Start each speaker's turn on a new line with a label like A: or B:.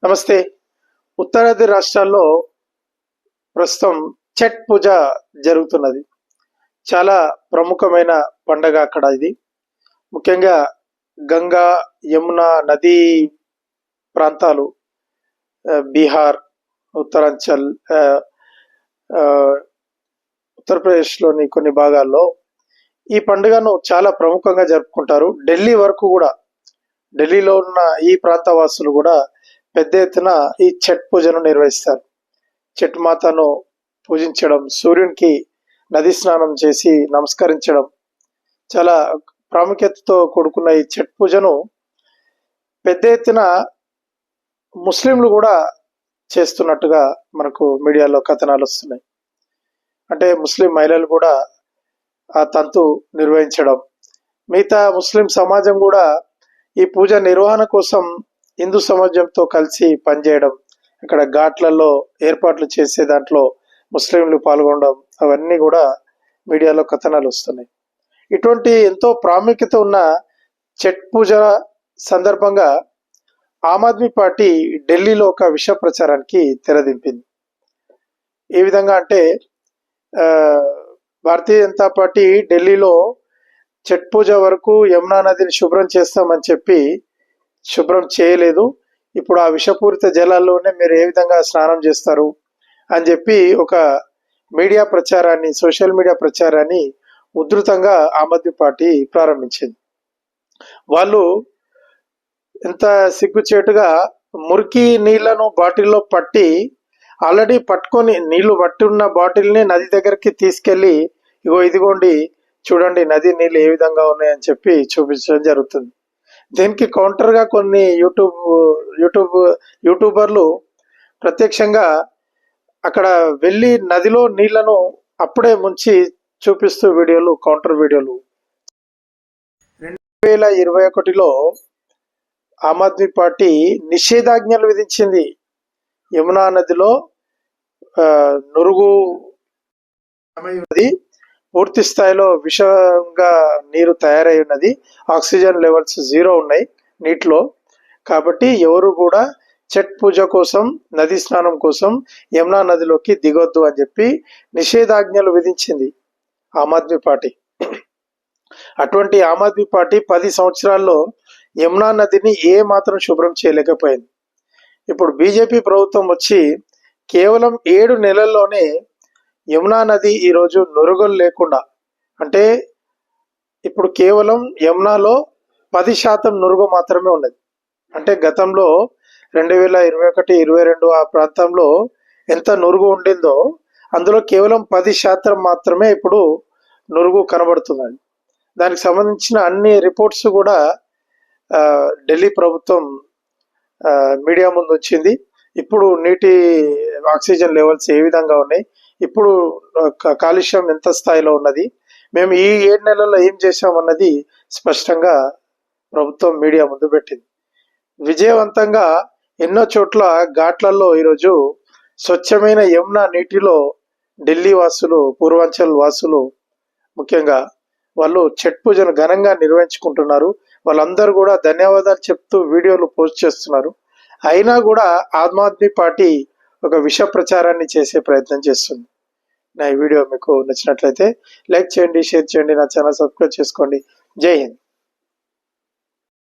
A: నమస్తే. ఉత్తరాది రాష్ట్రాల్లో ప్రస్తుతం ఛట్ పూజ జరుగుతున్నది. చాలా ప్రముఖమైన పండగ అక్కడ ఇది. ముఖ్యంగా గంగా, యమున నదీ ప్రాంతాలు, బీహార్, ఉత్తరాంచల్, ఉత్తరప్రదేశ్లోని కొన్ని భాగాల్లో ఈ పండుగను చాలా ప్రముఖంగా జరుపుకుంటారు. ఢిల్లీ వరకు కూడా, ఢిల్లీలో ఉన్న ఈ ప్రాంత వాసులు కూడా పెద్ద ఎత్తున ఈ ఛట్ పూజను నిర్వహిస్తారు. ఛట్ మాతను పూజించడం, సూర్యునికి నది స్నానం చేసి నమస్కరించడం, చాలా ప్రాముఖ్యతతో కూడుకున్న ఈ ఛట్ పూజను పెద్ద ఎత్తున ముస్లింలు కూడా చేస్తున్నట్టుగా మనకు మీడియాలో కథనాలు వస్తున్నాయి. అంటే ముస్లిం మహిళలు కూడా ఆ తంతు నిర్వహించడం, మిగతా ముస్లిం సమాజం కూడా ఈ పూజ నిర్వహణ కోసం హిందూ సమాజంతో కలిసి పనిచేయడం, ఇక్కడ ఘాట్లలో ఏర్పాట్లు చేసే దాంట్లో ముస్లింలు పాల్గొనడం, అవన్నీ కూడా మీడియాలో కథనాలు వస్తున్నాయి. ఇటువంటి ఎంతో ప్రాముఖ్యత ఉన్న ఛట్ పూజ సందర్భంగా ఆమ్ ఆద్మీ పార్టీ ఢిల్లీలో ఒక విష ప్రచారానికి తెరదింపింది. ఏ విధంగా అంటే, భారతీయ జనతా పార్టీ ఢిల్లీలో ఛట్ పూజ వరకు యమునా నదిని శుభ్రం చేస్తామని చెప్పి శుభ్రం చేయలేదు. ఇప్పుడు ఆ విషపూరిత జలాల్లోనే మీరు ఏ విధంగా స్నానం చేస్తారు అని చెప్పి ఒక మీడియా ప్రచారాన్ని, సోషల్ మీడియా ప్రచారాన్ని ఉధృతంగా ఆమ్ ఆద్మీ పార్టీ ప్రారంభించింది. వాళ్ళు ఎంత సిగ్గుచేటుగా మురికి నీళ్లను బాటిల్లో పట్టి, ఆల్రెడీ పట్టుకొని నీళ్లు పట్టి ఉన్న బాటిల్ని నది దగ్గరికి తీసుకెళ్లి, ఇదిగోండి చూడండి నది నీళ్ళు ఏ విధంగా ఉన్నాయని చెప్పి చూపించడం జరుగుతుంది. దీనికి కౌంటర్గా కొన్ని యూట్యూబర్లు ప్రత్యక్షంగా అక్కడ వెళ్ళి నదిలో నీళ్లను అప్పుడే ముంచి చూపిస్తూ వీడియోలు, కౌంటర్ వీడియోలు. 2021లో ఆమ్ ఆద్మీ పార్టీ నిషేధాజ్ఞలు విధించింది. యమునా నదిలో నురుగు పూర్తి స్థాయిలో విషంగా నీరు తయారై ఉన్నది. ఆక్సిజన్ లెవెల్స్ 0 ఉన్నాయి నీటిలో. కాబట్టి ఎవరు కూడా ఛట్ పూజ కోసం, నది స్నానం కోసం యమునా నదిలోకి దిగొద్దు అని చెప్పి నిషేధాజ్ఞలు విధించింది ఆమ్ ఆద్మీ పార్టీ. అటువంటి ఆమ్ ఆద్మీ పార్టీ 10 సంవత్సరాల్లో యమునా నదిని ఏ మాత్రం శుభ్రం చేయలేకపోయింది. ఇప్పుడు బీజేపీ ప్రభుత్వం వచ్చి కేవలం 7 నెలల్లోనే యమునా నది ఈరోజు నురుగులు లేకుండా, అంటే ఇప్పుడు కేవలం యమునాలో 10% నురుగు మాత్రమే ఉన్నది. అంటే గతంలో 2021-22 ఆ ప్రాంతంలో ఎంత నురుగు ఉండిందో అందులో కేవలం 10% మాత్రమే ఇప్పుడు నురుగు కనబడుతున్నది. దానికి సంబంధించిన అన్ని రిపోర్ట్స్ కూడా ఢిల్లీ ప్రభుత్వం మీడియా ముందు వచ్చింది. ఇప్పుడు నీటి ఆక్సిజన్ లెవెల్స్ ఏ విధంగా ఉన్నాయి, ఇప్పుడు కాలుష్యం ఎంత స్థాయిలో ఉన్నది, మేము ఈ 7 నెలల్లో ఏం చేశామన్నది స్పష్టంగా ప్రభుత్వం మీడియా ముందు పెట్టింది. విజయవంతంగా ఎన్నో చోట్ల ఘాట్లలో ఈరోజు స్వచ్ఛమైన యమునా నీటిలో ఢిల్లీ వాసులు, పూర్వాంచల్ వాసులు ముఖ్యంగా వాళ్ళు ఛట్ పూజను ఘనంగా నిర్వహించుకుంటున్నారు. వాళ్ళందరూ కూడా ధన్యవాదాలు చెప్తూ వీడియోలు పోస్ట్ చేస్తున్నారు. అయినా కూడా ఆమ్ ఆద్మీ పార్టీ ఒక విష ప్రచారాన్ని చేసే ప్రయత్నం చేస్తుంది. నా ఈ వీడియో మీకు నచ్చినట్లయితే లైక్ చేయండి, షేర్ చేయండి, నా ఛానల్ సబ్స్క్రైబ్ చేసుకోండి. జై హింద్.